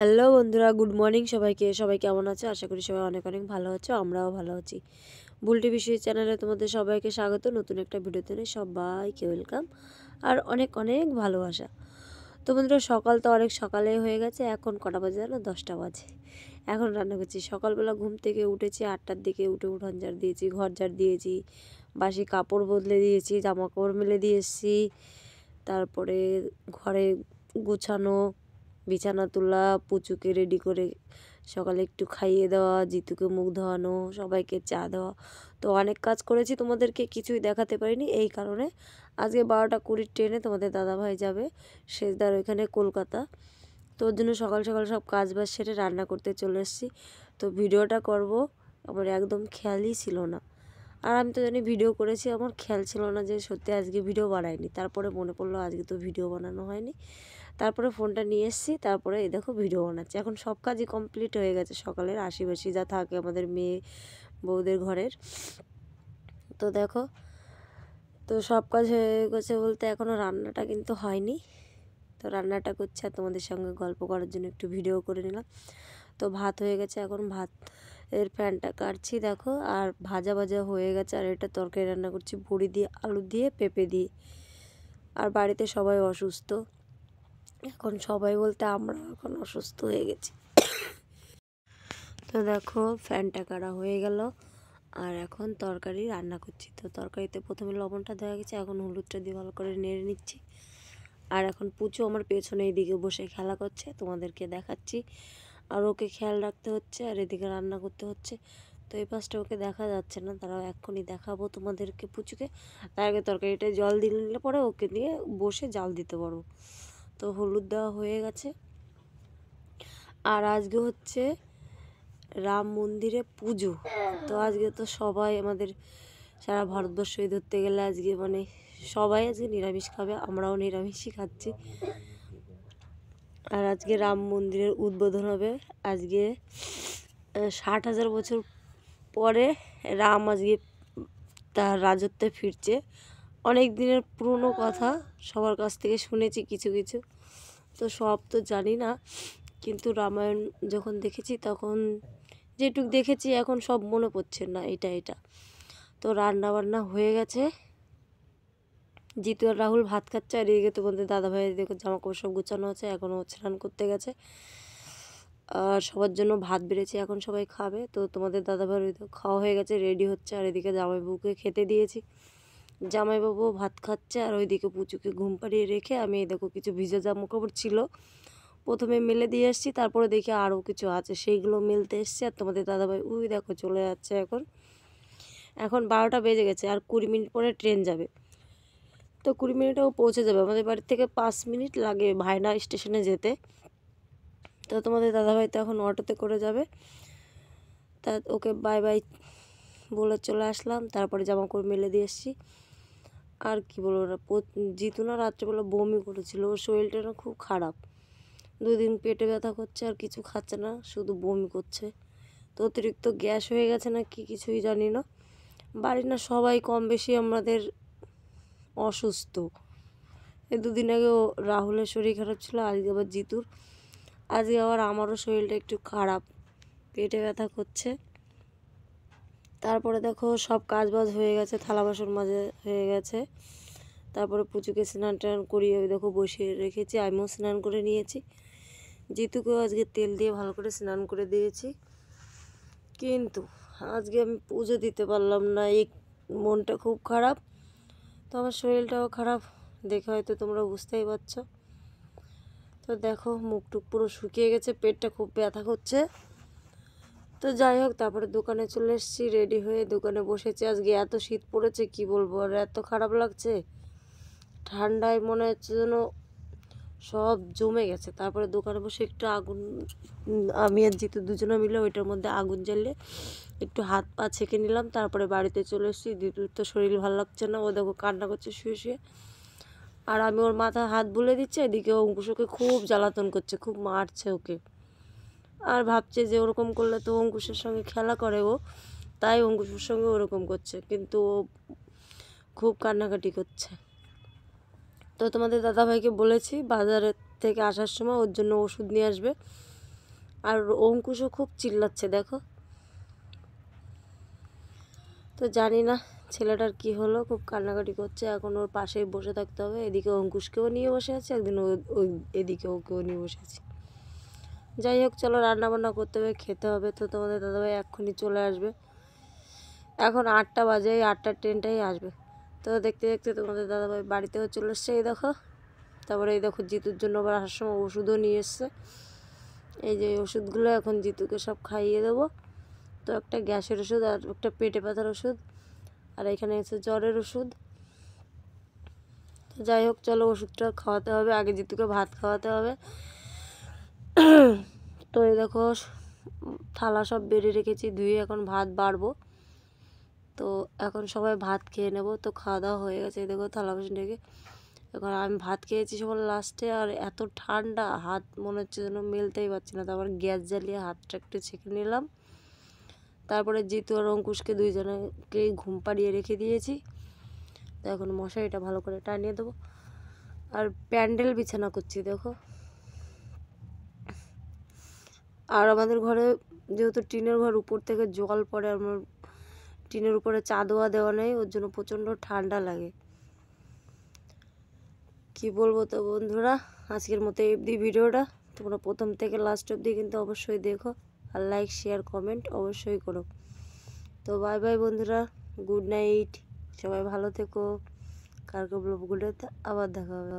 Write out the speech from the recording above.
Hello বন্ধুরা, good morning সবাইকে। সবাই কেমন আছে? আশা করি সবাই অনেক অনেক ভালো আছো। আমরাও ভালো আছি। বুলটি বিষয় চ্যানেলে তোমাদের সবাইকে স্বাগত। নতুন একটা ভিডিওতে সবাইকে ওয়েলকাম আর অনেক অনেক ভালোবাসা। তো বন্ধুরা, সকাল তো অনেক সকালে হয়ে গেছে। এখন কটা বাজে জানো? 10টা বাজে। এখন রান্না করছি। সকালবেলা ঘুম থেকে উঠেছি 8টার দিকে, উঠে উঠান ঝাড় দিয়েছি, ঘর ঝাড় দিয়েছি, বাসি কাপড় বদলে দিয়েছি, জামা কাপড় মেলে দিয়ে এসেছি। তারপরে ঘরে গোছানো, বিছানা তোলা, পুচুকে রেডি করে সকালে একটু খাইয়ে দেওয়া, জিতুকে মুখ ধোয়ানো, সবাইকে চা দেওয়া। তো অনেক কাজ করেছি, তোমাদেরকে কিছুই দেখাতে পারিনি। এই কারণে আজকে 12টা 20 ট্রেনে তোমাদের দাদাভাই যাবে শেষদার ওইখানে কলকাতা। তো ওর জন্য সকাল সকাল সব কাজ বাজ সেরে রান্না করতে চলে এসেছি। তো ভিডিওটা করব আমার একদম খেয়ালই ছিল না। আর আমি তো জানি ভিডিও করেছি, আমার খেয়াল ছিল না যে সত্যি আজকে ভিডিও বানাইনি। তারপরে মনে পড়লো আজকে তো ভিডিও বানানো হয়নি। তারপরে ফোনটা নিয়ে এসেছি, তারপরে এই দেখো ভিডিও বানাচ্ছি। এখন সব কাজই কমপ্লিট হয়ে গেছে সকালের, আশিবাসি যা থাকে আমাদের মেয়ে বউদের ঘরের। তো দেখো, তো সব কাজ হয়ে গেছে বলতে এখনও রান্নাটা কিন্তু হয়নি। তো রান্নাটা করছি আর তোমাদের সঙ্গে গল্প করার জন্য একটু ভিডিও করে নিলাম। তো ভাত হয়ে গেছে, এখন ভাত এর ফ্যানটা কাটছি দেখো। আর ভাজা ভাজা হয়ে গেছে, আর এটা তরকারি রান্না করছি বড়ি দিয়ে, আলু দিয়ে, পেঁপে দিয়ে। আর বাড়িতে সবাই অসুস্থ। এখন সবাই বলতে আমরা এখন অসুস্থ হয়ে গেছি। তো দেখো, ফ্যানটা কাটা হয়ে গেল আর এখন তরকারি রান্না করছি। তো তরকারিতে প্রথমে লবণটা দেওয়া গেছে, এখন হলুদটা দিয়ে ভালো করে নেড়ে নিচ্ছি। আর এখন পুচু আমার পেছনে এইদিকে বসে খেলা করছে, তোমাদেরকে দেখাচ্ছি। আর ওকে খেয়াল রাখতে হচ্ছে আর এদিকে রান্না করতে হচ্ছে। তো এই পাশটা ওকে দেখা যাচ্ছে না, তারাও এক্ষুনি দেখাবো তোমাদেরকে পুচুকে। তার আগে তরকারিটা জল দিয়ে নিলে পরে ওকে নিয়ে বসে জাল দিতে পারবো। তো হলুদ দেওয়া হয়ে গেছে। আর আজকে হচ্ছে রাম মন্দিরে পুজো। তো আজকে তো সবাই আমাদের সারা ভারতবর্ষই ধরতে গেলে আজকে মানে সবাই আজকে নিরামিষ খাবে, আমরাও নিরামিষই খাচ্ছি। আর আজকে রাম মন্দিরের উদ্বোধন হবে। আজকে 60,000 বছর পরে রাম আজকে তার রাজত্বে ফিরছে। অনেক দিনের পুরনো কথা, সবার কাছ থেকে শুনেছি কিছু কিছু। তো সব তো জানি না, কিন্তু রামায়ণ যখন দেখেছি তখন যেটুক দেখেছি এখন সব মনে পড়ছে না এটা। তো রান্না বান্না হয়ে গেছে। জিতু আর রাহুল ভাত খাচ্ছে, আর এদিকে তোমাদের দাদাভাই দেখো জামা কাপড় সব গুছানো আছে, এখনও স্নান করতে গেছে। আর সবার জন্য ভাত বেড়েছে, এখন সবাই খাবে। তো তোমাদের দাদাভাই খাওয়া হয়ে গেছে, রেডি হচ্ছে। আর এদিকে জামাইবাবুকে খেতে দিয়েছি, জামাইবাবু ভাত খাচ্ছে। আর ওইদিকে পুচুকে ঘুম পাড়িয়ে রেখে আমি এই দেখো কিছু ভিজে জামা কাপড় ছিল প্রথমে মেলে দিয়ে এসেছি, তারপরে দেখি আরও কিছু আছে সেইগুলো মেলতে এসছি। আর তোমাদের দাদাভাই ওই দেখো চলে যাচ্ছে। এখন 12টা বেজে গেছে, আর 20 মিনিট পরে ট্রেন যাবে। তো 20 মিনিটেও পৌঁছে যাবে। আমাদের বাড়ি থেকে 5 মিনিট লাগে ভায়না স্টেশনে যেতে। তো তোমাদের দাদাভাই তো এখন অটোতে করে যাবে। তা ওকে বাই বাই বলে চলে আসলাম। তারপরে জামা কাপড় মেলে দিয়ে এসেছি। আর কি বলবো না, জিতু না রাত্রেবেলা বমি করেছিল, ওর শরীরটা না খুব খারাপ। 2 দিন পেটে ব্যথা করছে, আর কিছু খাচ্ছে না, শুধু বমি করছে। তো অতিরিক্ত গ্যাস হয়ে গেছে না কি কিছুই জানি না। বাড়ির না সবাই কম বেশি আমাদের অসুস্থ। এই 2 দিন আগেও রাহুলের শরীর খারাপ ছিল, আজকে আবার জিতুর, আজকে আবার আমারও শরীরটা একটু খারাপ, পেটে ব্যথা করছে। তারপরে দেখো সব কাজ বাজ হয়ে গেছে, থালা বাসন মাজা হয়ে গেছে। তারপরে পুচুকে স্নান টান করিয়ে ওই দেখো বসিয়ে রেখেছি, আমিও স্নান করে নিয়েছি। জিতুকেও আজকে তেল দিয়ে ভালো করে স্নান করে দিয়েছি। কিন্তু আজকে আমি পুজো দিতে পারলাম না, এই মনটা খুব খারাপ। তো আমার শরীরটাও খারাপ, দেখে হয়তো তোমরা বুঝতেই পারছো। তো দেখো মুখ টুক পুরো শুকিয়ে গেছে, পেটটা খুব ব্যথা করছে। তো যাই হোক, তারপরে দোকানে চলে এসেছি রেডি হয়ে, দোকানে বসেছি। আজকে এত শীত পড়েছে কি বলবো, আর এত খারাপ লাগছে, ঠান্ডায় মনে হচ্ছে যেন সব জমে গেছে। তারপরে দোকানে বসে একটু আগুন, আমি আর জিতু দুজনে মিলে ওইটার মধ্যে আগুন জ্বালিয়ে একটু হাত পা ছেঁকে নিলাম। তারপরে বাড়িতে চলে এসেছি। জিতুর তো শরীর ভালো লাগছে না, ও দেখো কান্না করছে শুয়ে শুয়ে। আর আমি ওর মাথায় হাত বুলে দিচ্ছি, এদিকে অঙ্কুশকে খুব জ্বালাতন করছে, খুব মারছে ওকে। আর ভাবছে যে ওরকম করলে তো অঙ্কুশের সঙ্গে খেলা করে ও, তাই অঙ্কুশের সঙ্গে ওরকম করছে, কিন্তু ও খুব কান্নাকাটি করছে। তো তোমাদের দাদাভাইকে বলেছি বাজারের থেকে আসার সময় ওর জন্য ওষুধ নিয়ে আসবে। আর অঙ্কুশও খুব চিল্লাচ্ছে দেখো। তো জানি না ছেলেটার কি হলো, খুব কান্নাকাটি করছে। এখন ওর পাশেই বসে থাকতে হবে। এদিকে অঙ্কুশকেও নিয়ে বসে আছে, একদিন ওই এদিকে ওকেও নিয়ে বসে আছি। যাই হোক, চলো রান্না বান্না করতে হবে, খেতে হবে। তো তোমাদের দাদাভাই এক্ষুনি চলে আসবে। এখন 8টা বাজে, এই 8টার ট্রেনটাই আসবে। তো দেখতে দেখতে তোমাদের দাদাভাই বাড়িতেও চলে এসছে, এই দেখো। তারপরে এই দেখো জিতুর জন্য আবার আসার সময় ওষুধও নিয়ে এসছে। এই যে ওষুধগুলো এখন জিতুকে সব খাইয়ে দেবো। তো একটা গ্যাসের ওষুধ আর একটা পেটে ব্যথার ওষুধ, আর এখানে এসে জ্বরের ওষুধ। তো যাই হোক, চলো ওষুধটা খাওয়াতে হবে, আগে জিতুকে ভাত খাওয়াতে হবে। তো এই দেখো থালা সব বেড়ে রেখেছি ধুয়ে, এখন ভাত বাড়বো। তো এখন সবাই ভাত খেয়ে নেব। তো খাওয়া দাওয়া হয়ে গেছে, এই দেখো থালা বাসন রেখে। এখন আমি ভাত খেয়েছি সবার লাস্টে, আর এত ঠান্ডা হাত মনে হচ্ছে যেন মেলতেই পারছি না। তারপর গ্যাস জ্বালিয়ে হাতটা একটু ছেঁকে নিলাম। তারপরে জিতু আর অঙ্কুশকে দুইজনকেই ঘুম পাড়িয়ে রেখে দিয়েছি। তো এখন মশারিটা ভালো করে টানিয়ে দেবো। আর প্যান্ডেল বিছানা করছি দেখো। আর আমাদের ঘরে যেহেতু টিনের ঘর, উপর থেকে জল পড়ে, আমার টিনের উপরে চাদোয়া দেওয়া নেই, ওর জন্য প্রচণ্ড ঠান্ডা লাগে। কি বলবো। তো বন্ধুরা, আজকের মতো অবধি ভিডিওটা। তোমরা প্রথম থেকে লাস্ট অবধি কিন্তু অবশ্যই দেখো, আর লাইক শেয়ার কমেন্ট অবশ্যই করো। তো বাই বাই বন্ধুরা, গুড নাইট, সবাই ভালো থেকো। কালকে ব্লগগুলোতে আবার দেখা হবে।